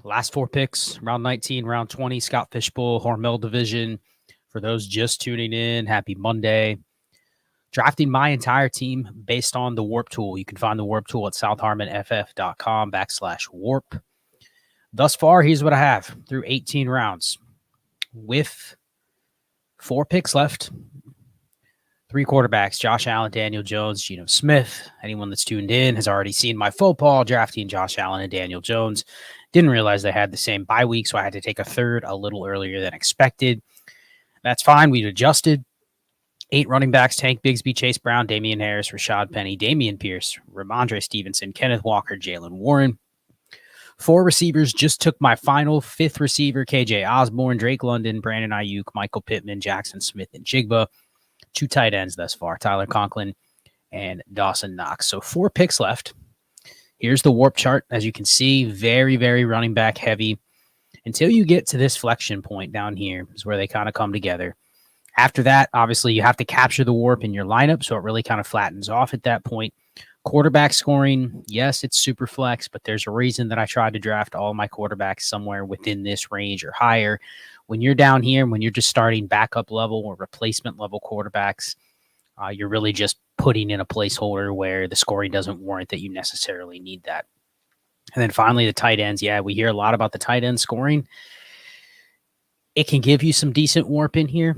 Last 4 picks, round 19, round 20, Scott Fishbowl, Hormel Division. For those just tuning in, happy Monday. Drafting my entire team based on the WoRP tool. You can find the WoRP tool at southharmonff.com/WoRP. Thus far, here's what I have through 18 rounds. With 4 picks left, 3 quarterbacks, Josh Allen, Daniel Jones, Geno Smith. Anyone that's tuned in has already seen my faux pas drafting Josh Allen and Daniel Jones. Didn't realize they had the same bye week, so I had to take a third a little earlier than expected. That's fine. We've adjusted. 8 running backs, Tank Bigsby, Chase Brown, Damian Harris, Rashad Penny, Damian Pierce, Ramondre Stevenson, Kenneth Walker, Jalen Warren. 4 receivers, just took my final 5th receiver, KJ Osborne, Drake London, Brandon Ayuk, Michael Pittman, Jackson Smith, and Jigba. 2 tight ends thus far, Tyler Conklin and Dawson Knox. So 4 picks left. Here's the WoRP chart. As you can see, very, very running back heavy. Until you get to this flexion point down here is where they kind of come together. After that, obviously, you have to capture the WoRP in your lineup, so it really kind of flattens off at that point. Quarterback scoring, yes, it's super flex, but there's a reason that I tried to draft all my quarterbacks somewhere within this range or higher. When you're down here, when you're just starting backup level or replacement level quarterbacks, you're really just putting in a placeholder where the scoring doesn't warrant that you necessarily need that. And then finally, the tight ends. Yeah, we hear a lot about the tight end scoring. It can give you some decent WoRP in here.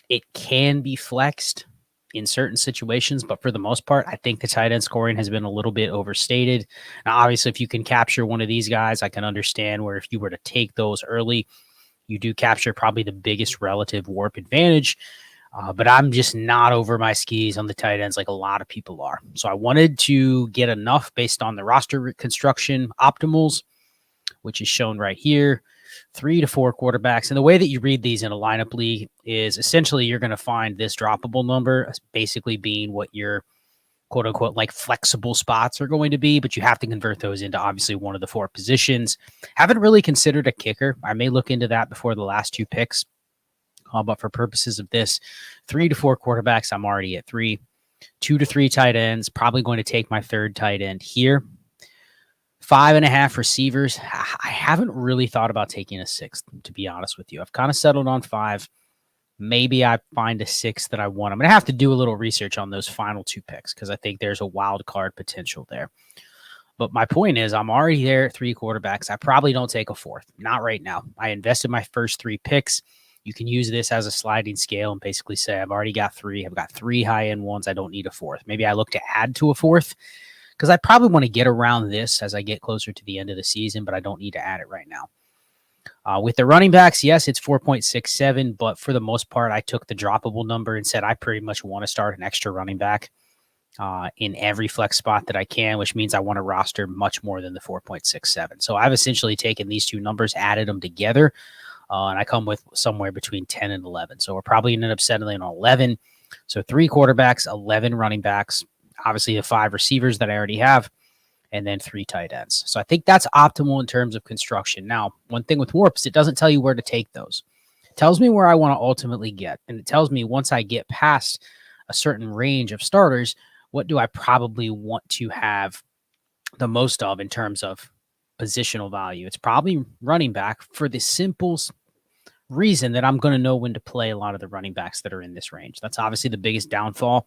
It can be flexed in certain situations, but for the most part, I think the tight end scoring has been a little bit overstated. Now, obviously, if you can capture one of these guys, I can understand where if you were to take those early, you do capture probably the biggest relative WoRP advantage. But I'm just not over my skis on the tight ends like a lot of people are. So I wanted to get enough based on the roster construction optimals, which is shown right here. 3 to 4 quarterbacks. And the way that you read these in a lineup league is essentially you're going to find this droppable number as basically being what your quote unquote like flexible spots are going to be, but you have to convert those into obviously one of the 4 positions. Haven't really considered a kicker. I may look into that before the last 2 picks. But for purposes of this, 3 to 4 quarterbacks, I'm already at 3. 2 to 3 tight ends, probably going to take my 3rd tight end here. 5.5 receivers. I haven't really thought about taking a 6th, to be honest with you. I've kind of settled on 5. Maybe I find a 6th that I want. I'm going to have to do a little research on those final 2 picks because I think there's a wild card potential there. But my point is I'm already there at 3 quarterbacks. I probably don't take a 4th. Not right now. I invested my first 3 picks. You can use this as a sliding scale and basically say I've already got 3. I've got 3 high-end ones. I don't need a 4th. Maybe I look to add to a 4th. Because I probably want to get around this as I get closer to the end of the season, but I don't need to add it right now. With the running backs, yes, it's 4.67, but for the most part, I took the droppable number and said I pretty much want to start an extra running back in every flex spot that I can, which means I want to roster much more than the 4.67. So I've essentially taken these 2 numbers, added them together, and I come with somewhere between 10 and 11. So we're probably going to end up settling on 11. So 3 quarterbacks, 11 running backs. Obviously, the 5 receivers that I already have, and then 3 tight ends. So I think that's optimal in terms of construction. Now, one thing with WoRP is it doesn't tell you where to take those. It tells me where I want to ultimately get, and it tells me once I get past a certain range of starters, what do I probably want to have the most of in terms of positional value. It's probably running back for the simple reason that I'm going to know when to play a lot of the running backs that are in this range. That's obviously the biggest downfall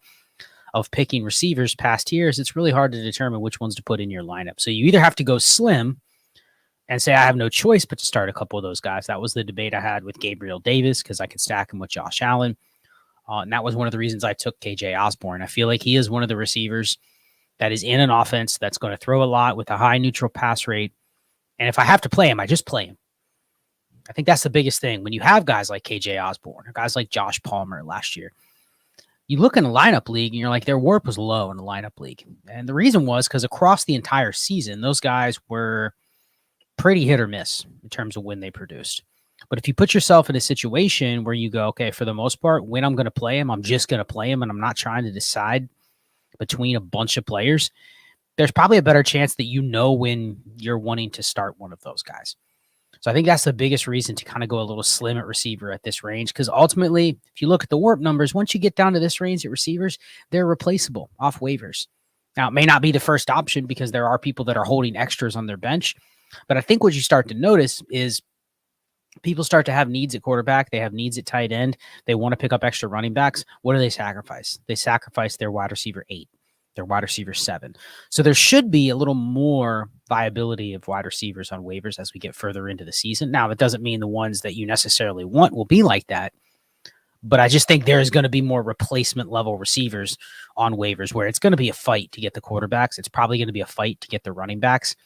of picking receivers past years. It's really hard to determine which ones to put in your lineup. So you either have to go slim and say, I have no choice but to start a couple of those guys. That was the debate I had with Gabriel Davis because I could stack him with Josh Allen. And that was one of the reasons I took KJ Osborne. I feel like he is one of the receivers that is in an offense that's going to throw a lot with a high neutral pass rate. And if I have to play him, I just play him. I think that's the biggest thing. When you have guys like KJ Osborne or guys like Josh Palmer last year, you look in a lineup league and you're like, their WoRP was low in the lineup league. And the reason was because across the entire season, those guys were pretty hit or miss in terms of when they produced. But if you put yourself in a situation where you go, okay, for the most part, when I'm going to play him, I'm just going to play him and I'm not trying to decide between a bunch of players, there's probably a better chance that you know when you're wanting to start one of those guys. So I think that's the biggest reason to kind of go a little slim at receiver at this range, because ultimately, if you look at the WoRP numbers, once you get down to this range at receivers, they're replaceable off waivers. Now, it may not be the first option because there are people that are holding extras on their bench, But I think what you start to notice is people start to have needs at quarterback. They have needs at tight end. They want to pick up extra running backs. What do they sacrifice? They sacrifice their wide receiver 8, their wide receiver 7. So there should be a little more viability of wide receivers on waivers as we get further into the season. Now, it doesn't mean the ones that you necessarily want will be like that, but I just think there is going to be more replacement level receivers on waivers where it's going to be a fight to get the quarterbacks. It's probably going to be a fight to get the running backs.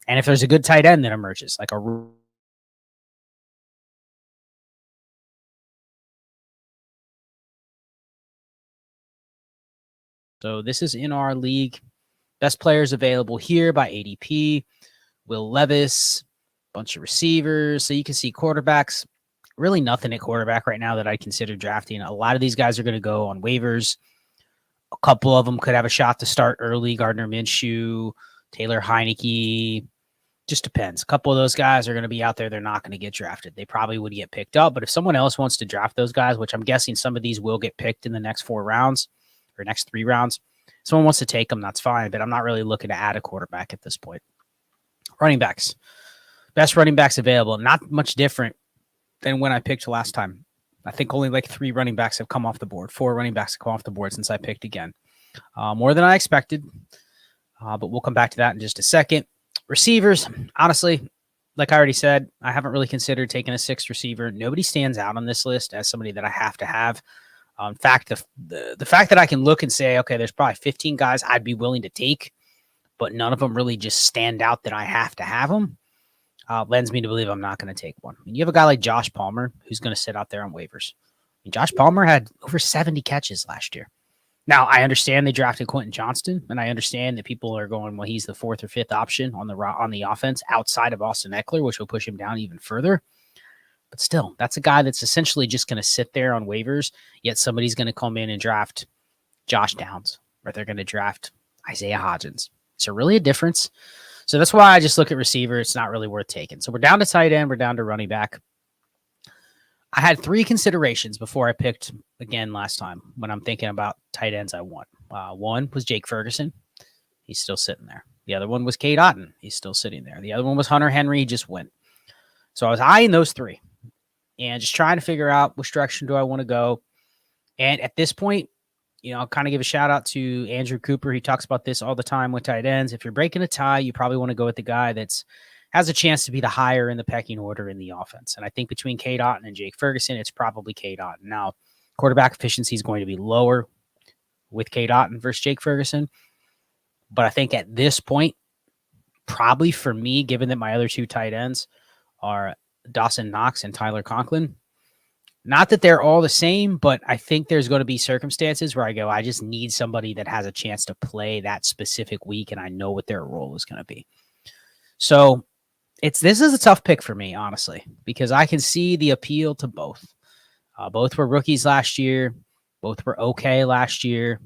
And if there's a good tight end that emerges, like a So this is in our league. Best players available here by ADP. Will Levis, bunch of receivers. So you can see quarterbacks. Really nothing at quarterback right now that I consider drafting. A lot of these guys are going to go on waivers. A couple of them could have a shot to start early. Gardner Minshew, Taylor Heineke. Just depends. A couple of those guys are going to be out there. They're not going to get drafted. They probably would get picked up. But if someone else wants to draft those guys, which I'm guessing some of these will get picked in the next 4 rounds or next 3 rounds, someone wants to take them, that's fine. But I'm not really looking to add a quarterback at this point. Running backs. Best running backs available. Not much different than when I picked last time. I think only like 3 running backs have come off the board. 4 running backs have come off the board since I picked again. More than I expected. But we'll come back to that in just a second. Receivers, honestly, like I already said, I haven't really considered taking a 6th receiver. Nobody stands out on this list as somebody that I have to have. In fact, the fact that I can look and say, okay, there's probably 15 guys I'd be willing to take, but none of them really just stand out that I have to have them, lends me to believe I'm not going to take one. I mean, you have a guy like Josh Palmer who's going to sit out there on waivers. I mean, Josh Palmer had over 70 catches last year. Now, I understand they drafted Quentin Johnston, and I understand that people are going, well, he's the 4th or 5th option on the offense outside of Austin Eckler, which will push him down even further. But still, that's a guy that's essentially just going to sit there on waivers, yet somebody's going to come in and draft Josh Downs, or they're going to draft Isaiah Hodgins. Is there really a difference? So that's why I just look at receiver. It's not really worth taking. So we're down to tight end. We're down to running back. I had 3 considerations before I picked again last time when I'm thinking about tight ends I want. One was Jake Ferguson. He's still sitting there. The other one was Cade Otton. He's still sitting there. The other one was Hunter Henry. He just went. So I was eyeing those 3 and just trying to figure out which direction do I want to go. And at this point, I'll kind of give a shout out to Andrew Cooper. He talks about this all the time with tight ends. If you're breaking a tie, you probably want to go with the guy that's has a chance to be the higher in the pecking order in the offense. And I think between Cade Otton and Jake Ferguson, it's probably Cade Otton. Now, quarterback efficiency is going to be lower with Cade Otton versus Jake Ferguson. But I think at this point, probably for me, given that my other 2 tight ends are Dawson Knox and Tyler Conklin, not that they're all the same, but I think there's going to be circumstances where I go, I just need somebody that has a chance to play that specific week, and I know what their role is going to be. So this is a tough pick for me, honestly, because I can see the appeal to both. Both were rookies last year. Both were okay last year.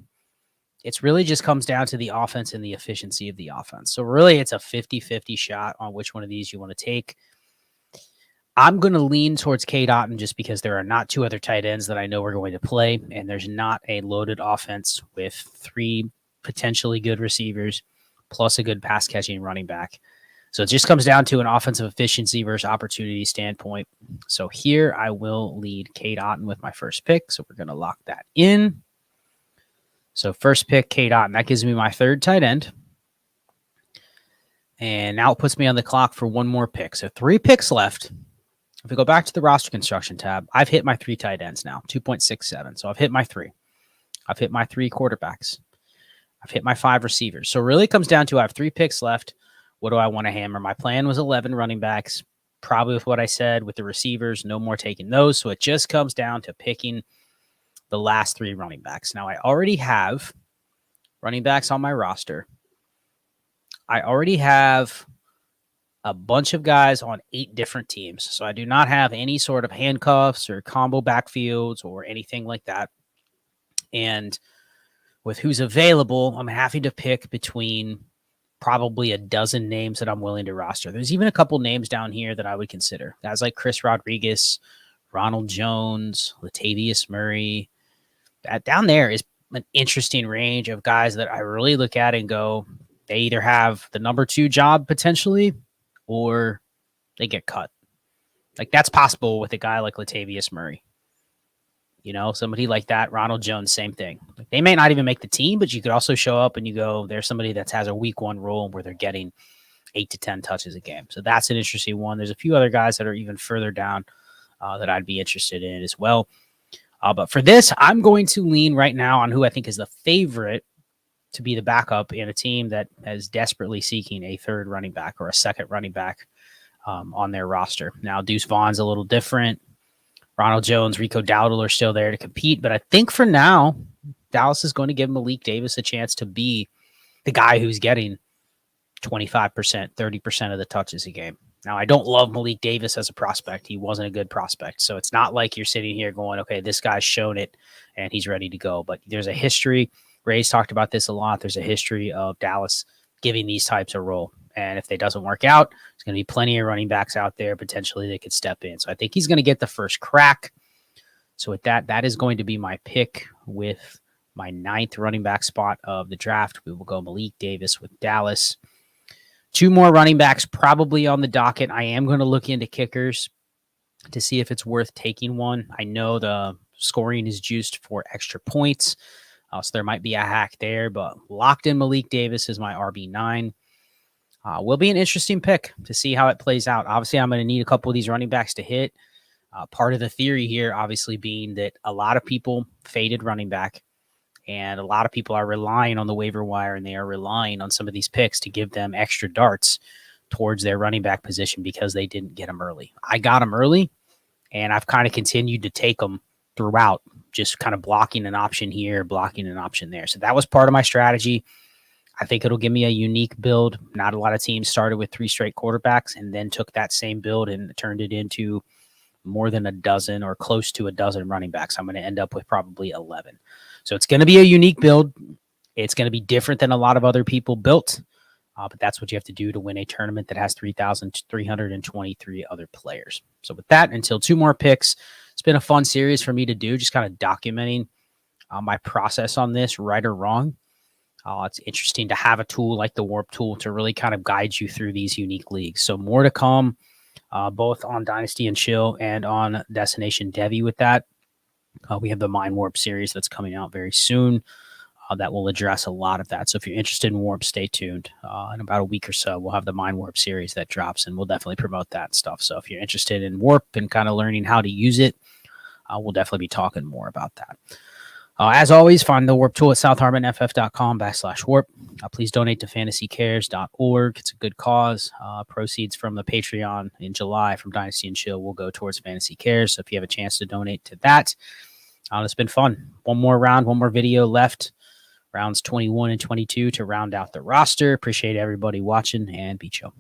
It's really just comes down to the offense and the efficiency of the offense. So really it's a 50-50 shot on which one of these you want to take. I'm going to lean towards Cade Otton just because there are not 2 other tight ends that I know are going to play, and there's not a loaded offense with 3 potentially good receivers plus a good pass-catching running back. So it just comes down to an offensive efficiency versus opportunity standpoint. So here I will lead Cade Otton with my first pick. So we're going to lock that in. So first pick, Cade Otton. That gives me my 3rd tight end. And now it puts me on the clock for 1 more pick. So 3 picks left. If we go back to the roster construction tab, I've hit my 3 tight ends now, 2.67. So I've hit my 3. I've hit my 3 quarterbacks. I've hit my 5 receivers. So it really comes down to I have 3 picks left. What do I want to hammer? My plan was 11 running backs, probably with what I said with the receivers, no more taking those. So it just comes down to picking the last 3 running backs. Now, I already have running backs on my roster. I already have a bunch of guys on 8 different teams. So I do not have any sort of handcuffs or combo backfields or anything like that. And with who's available, I'm happy to pick between probably a dozen names that I'm willing to roster. There's even a couple names down here that I would consider. Guys like Chris Rodriguez, Ronald Jones, Latavius Murray. That down there is an interesting range of guys that I really look at and go, they either have the number 2 job potentially, or they get cut. Like, that's possible with a guy like Latavius Murray. You know, somebody like that. Ronald Jones, same thing. Like, they may not even make the team, but you could also show up and you go, there's somebody that has a week 1 role where they're getting 8 to 10 touches a game. So that's an interesting one. There's a few other guys that are even further down that I'd be interested in as well. But for this, I'm going to lean right now on who I think is the favorite to be the backup in a team that is desperately seeking a third running back or a second running back on their roster. Now, Deuce Vaughn's a little different. Ronald Jones, Rico Dowdle are still there to compete. But I think for now, Dallas is going to give Malik Davis a chance to be the guy who's getting 25%, 30% of the touches a game. Now, I don't love Malik Davis as a prospect. He wasn't a good prospect. So it's not like you're sitting here going, okay, this guy's shown it and he's ready to go. But there's a history. Ray's talked about this a lot. There's a history of Dallas giving these types a role. And if it doesn't work out, there's going to be plenty of running backs out there. Potentially they could step in. So I think he's going to get the first crack. So with that, that is going to be my pick with my 9th running back spot of the draft. We will go Malik Davis with Dallas. 2 more running backs probably on the docket. I am going to look into kickers to see if it's worth taking one. I know the scoring is juiced for extra points, so there might be a hack there, but locked in Malik Davis is my RB9. Will be an interesting pick to see how it plays out. Obviously, I'm going to need a couple of these running backs to hit. Part of the theory here, obviously, being that a lot of people faded running back. And a lot of people are relying on the waiver wire, and they are relying on some of these picks to give them extra darts towards their running back position because they didn't get them early. I got them early, and I've kind of continued to take them throughout, just kind of blocking an option here, blocking an option there. So that was part of my strategy. I think it'll give me a unique build. Not a lot of teams started with 3 straight quarterbacks and then took that same build and turned it into more than a dozen or close to a dozen running backs. I'm going to end up with probably 11. So it's going to be a unique build. It's going to be different than a lot of other people built, but that's what you have to do to win a tournament that has 3,323 other players. So with that, until 2 more picks, it's been a fun series for me to do, just kind of documenting my process on this, right or wrong. It's interesting to have a tool like the WoRP tool to really kind of guide you through these unique leagues. So more to come, both on Dynasty and Chill and on Destination Devi with that. We have the Mind WoRP series that's coming out very soon that will address a lot of that. So if you're interested in WoRP, stay tuned. In about a week or so, we'll have the Mind WoRP series that drops, and we'll definitely promote that stuff. So if you're interested in WoRP and kind of learning how to use it, we'll definitely be talking more about that. As always, find the WoRP tool at southharbornff.com/WoRP. Please donate to fantasycares.org. It's a good cause. Proceeds from the Patreon in July from Dynasty and Chill will go towards Fantasy Cares. So if you have a chance to donate to that, it's been fun. One more round, one more video left. Rounds 21 and 22 to round out the roster. Appreciate everybody watching, and be chill.